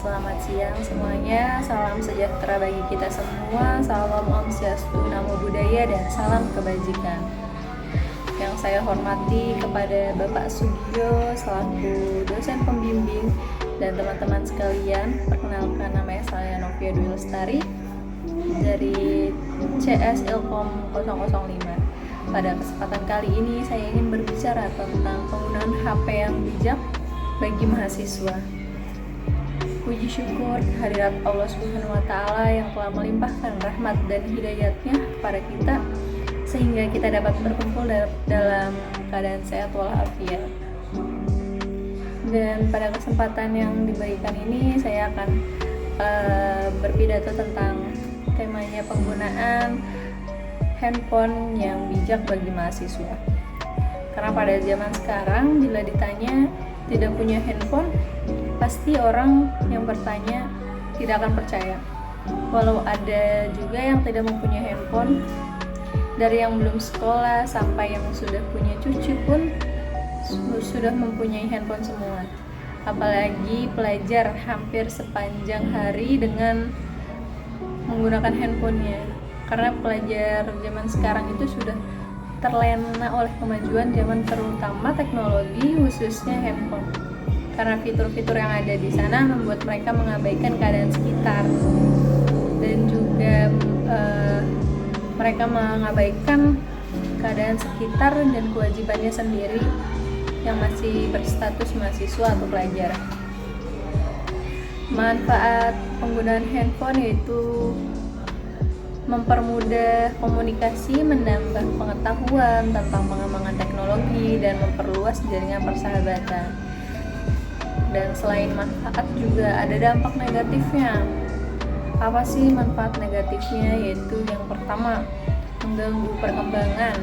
Selamat siang semuanya, salam sejahtera bagi kita semua, salam Om Swastiastu, Namo Buddhaya, dan salam kebajikan. Yang saya hormati kepada Bapak Sugio selaku dosen pembimbing dan teman-teman sekalian, perkenalkan nama saya Novia Dwi Lestari dari CS Ilkom 005. Pada kesempatan kali ini saya ingin berbicara tentang penggunaan HP yang bijak bagi mahasiswa. Puji syukur kehadirat Allah Subhanahu wa Ta'ala yang telah melimpahkan rahmat dan hidayatnya kepada kita sehingga kita dapat berkumpul dalam keadaan sehat walafiat. Dan pada kesempatan yang diberikan ini saya akan berpidato tentang temanya penggunaan handphone yang bijak bagi mahasiswa. Karena pada zaman sekarang bila ditanya tidak punya handphone, pasti orang yang bertanya tidak akan percaya. Walau ada juga yang tidak mempunyai handphone, dari yang belum sekolah sampai yang sudah punya cucu pun sudah mempunyai handphone semua. Apalagi pelajar hampir sepanjang hari dengan menggunakan handphonenya. Karena pelajar zaman sekarang itu sudah terlena oleh kemajuan zaman, terutama teknologi, khususnya handphone. Karena fitur-fitur yang ada di sana membuat mereka mengabaikan keadaan sekitar, dan juga mereka mengabaikan keadaan sekitar dan kewajibannya sendiri yang masih berstatus mahasiswa atau pelajar. Manfaat penggunaan handphone yaitu mempermudah komunikasi, menambah pengetahuan tentang pengembangan teknologi, dan memperluas jaringan persahabatan. Dan selain manfaat juga ada dampak negatifnya. Apa sih manfaat negatifnya? Yaitu yang pertama, mengganggu perkembangan.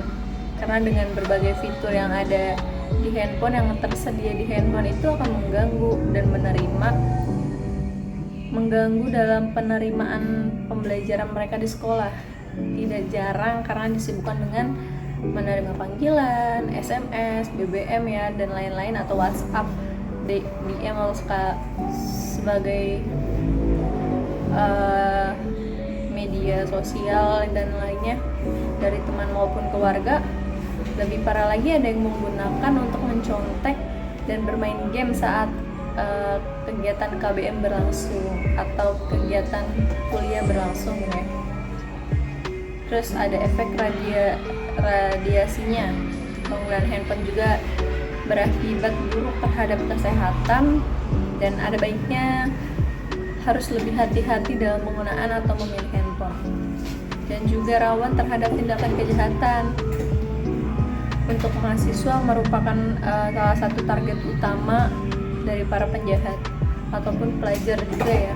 Karena dengan berbagai fitur yang ada di handphone, yang tersedia di handphone itu akan mengganggu dalam penerimaan pembelajaran mereka di sekolah. Tidak jarang karena disibukkan dengan menerima panggilan, SMS, BBM ya, dan lain-lain, atau WhatsApp, DM sebagai media sosial dan lainnya dari teman maupun keluarga. Lebih parah lagi, ada yang menggunakan untuk mencontek dan bermain game saat kegiatan KBM berlangsung atau kegiatan kuliah berlangsung ya. Terus ada efek radiasinya. Penggunaan handphone juga berakibat buruk terhadap kesehatan, dan ada baiknya harus lebih hati-hati dalam penggunaan atau memilih handphone. Dan juga rawan terhadap tindakan kejahatan. Untuk mahasiswa merupakan salah satu target utama dari para penjahat ataupun pelajar juga ya.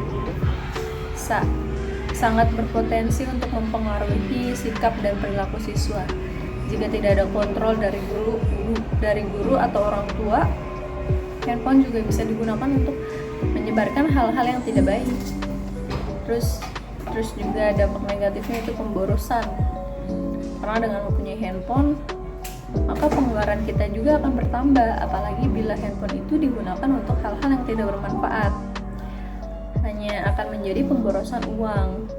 Sangat berpotensi untuk mempengaruhi sikap dan perilaku siswa. Jika tidak ada kontrol dari guru atau orang tua, handphone juga bisa digunakan untuk menyebarkan hal-hal yang tidak baik. Terus juga dampak negatifnya itu pemborosan. Karena dengan mempunyai handphone, maka pengeluaran kita juga akan bertambah, apalagi bila handphone itu digunakan untuk hal-hal yang tidak bermanfaat. Hanya akan menjadi pemborosan uang.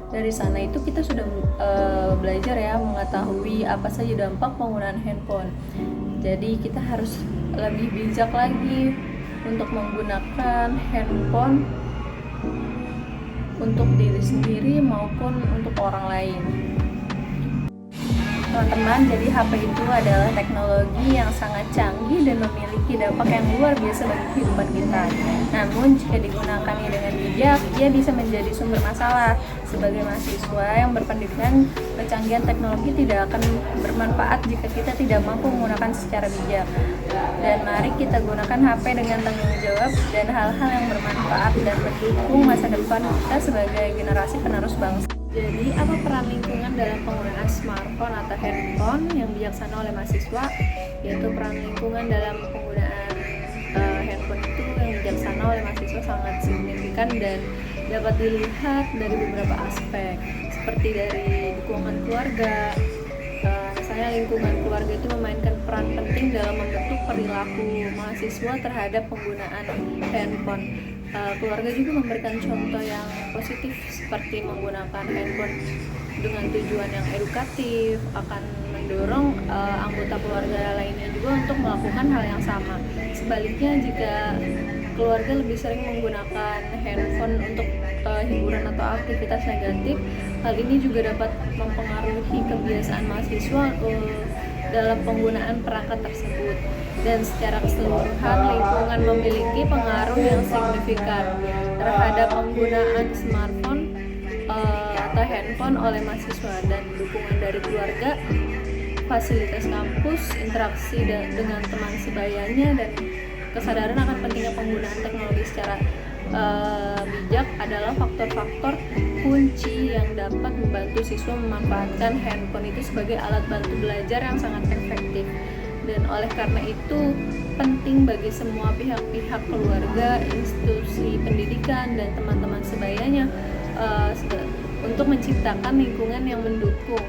Dari sana itu kita sudah belajar ya, mengetahui apa saja dampak penggunaan handphone. Jadi kita harus lebih bijak lagi untuk menggunakan handphone untuk diri sendiri maupun untuk orang lain. Teman-teman, jadi HP itu adalah teknologi yang sangat canggih dan memiliki dampak yang luar biasa bagi kehidupan kita. Namun jika digunakannya dengan bijak, ia bisa menjadi sumber masalah. Sebagai mahasiswa yang berpendidikan, kecanggihan teknologi tidak akan bermanfaat jika kita tidak mampu menggunakan secara bijak. Dan mari kita gunakan HP dengan tanggung jawab dan hal-hal yang bermanfaat dan mendukung masa depan kita sebagai generasi penerus bangsa. Jadi, apa peran lingkungan dalam penggunaan smartphone atau handphone yang bijaksana oleh mahasiswa? Yaitu peran lingkungan dalam penggunaan handphone itu yang bijaksana oleh mahasiswa sangat signifikan dan dapat dilihat dari beberapa aspek, seperti dari dukungan keluarga. Misalnya lingkungan keluarga itu memainkan peran penting dalam membentuk perilaku mahasiswa terhadap penggunaan handphone. keluarga juga memberikan contoh yang positif seperti menggunakan handphone dengan tujuan yang edukatif, akan mendorong anggota keluarga lainnya juga untuk melakukan hal yang sama. Sebaliknya, jika keluarga lebih sering menggunakan handphone untuk hiburan atau aktivitas negatif, hal ini juga dapat mempengaruhi kebiasaan mahasiswa dalam penggunaan perangkat tersebut. Dan secara keseluruhan, lingkungan memiliki pengaruh yang signifikan terhadap penggunaan smartphone atau handphone oleh mahasiswa, dan dukungan dari keluarga, fasilitas kampus, interaksi dengan teman sebayanya, dan kesadaran akan pentingnya penggunaan teknologi secara bijak adalah faktor-faktor kunci yang dapat membantu siswa memanfaatkan handphone itu sebagai alat bantu belajar yang sangat efektif. Dan oleh karena itu penting bagi semua pihak-pihak, keluarga, institusi pendidikan, dan teman-teman sebayanya untuk menciptakan lingkungan yang mendukung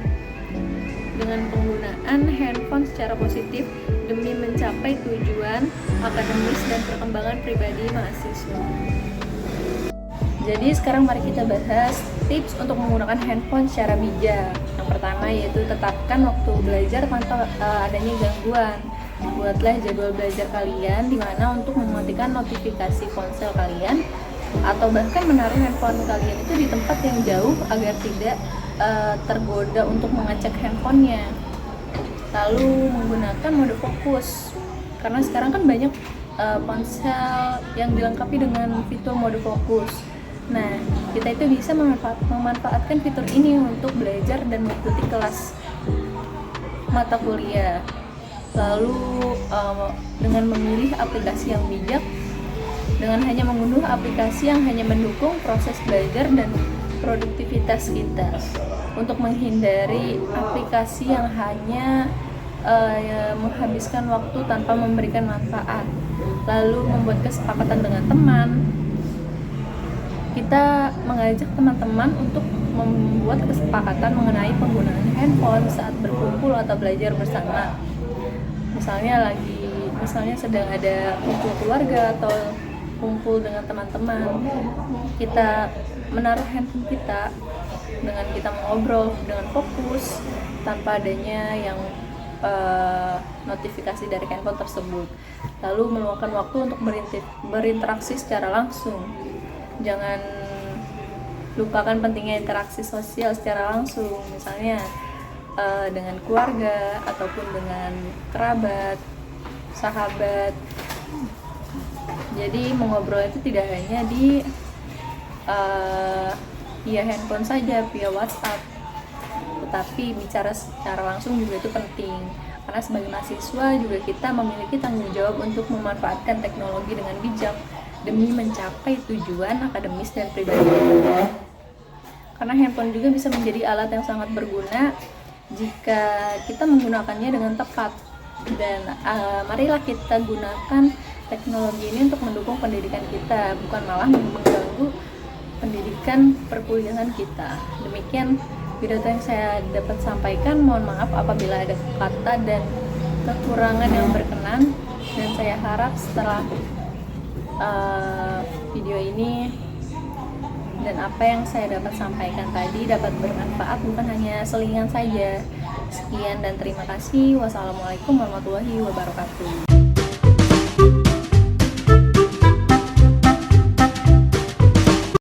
dengan penggunaan handphone secara positif demi mencapai tujuan akademis dan perkembangan pribadi mahasiswa. Jadi sekarang mari kita bahas tips untuk menggunakan handphone secara bijak. Yang pertama yaitu tetapkan waktu belajar tanpa adanya gangguan. Buatlah jadwal belajar kalian di mana untuk mematikan notifikasi ponsel kalian atau bahkan menaruh handphone kalian itu di tempat yang jauh agar tidak tergoda untuk mengecek handphonenya. Lalu menggunakan mode fokus, karena sekarang kan banyak ponsel yang dilengkapi dengan fitur mode fokus. Nah, kita itu bisa memanfaatkan fitur ini untuk belajar dan mengikuti kelas mata kuliah. Lalu dengan memilih aplikasi yang bijak, dengan hanya mengunduh aplikasi yang hanya mendukung proses belajar dan produktivitas kita, untuk menghindari aplikasi yang hanya menghabiskan waktu tanpa memberikan manfaat. Lalu membuat kesepakatan dengan teman. Kita mengajak teman-teman untuk membuat kesepakatan mengenai penggunaan handphone saat berkumpul atau belajar bersama. Misalnya sedang ada kumpul keluarga atau kumpul dengan teman-teman, kita menaruh handphone kita dengan kita mengobrol dengan fokus tanpa adanya yang notifikasi dari handphone tersebut. Lalu meluangkan waktu untuk berinteraksi secara langsung. Jangan lupakan pentingnya interaksi sosial secara langsung, misalnya dengan keluarga ataupun dengan kerabat, sahabat. Jadi mengobrol itu tidak hanya di via handphone saja, via WhatsApp, tetapi bicara secara langsung juga itu penting. Karena sebagai mahasiswa juga kita memiliki tanggung jawab untuk memanfaatkan teknologi dengan bijak demi mencapai tujuan akademis dan pribadi kita. Karena handphone juga bisa menjadi alat yang sangat berguna jika kita menggunakannya dengan tepat. Dan marilah kita gunakan teknologi ini untuk mendukung pendidikan kita, bukan malah mengganggu pendidikan perkuliahan kita. Demikian pidato yang saya dapat sampaikan. Mohon maaf apabila ada kata dan kekurangan yang berkenan, dan saya harap setelah video ini dan apa yang saya dapat sampaikan tadi dapat bermanfaat, bukan hanya selingan saja. Sekian dan terima kasih. Wassalamualaikum warahmatullahi wabarakatuh.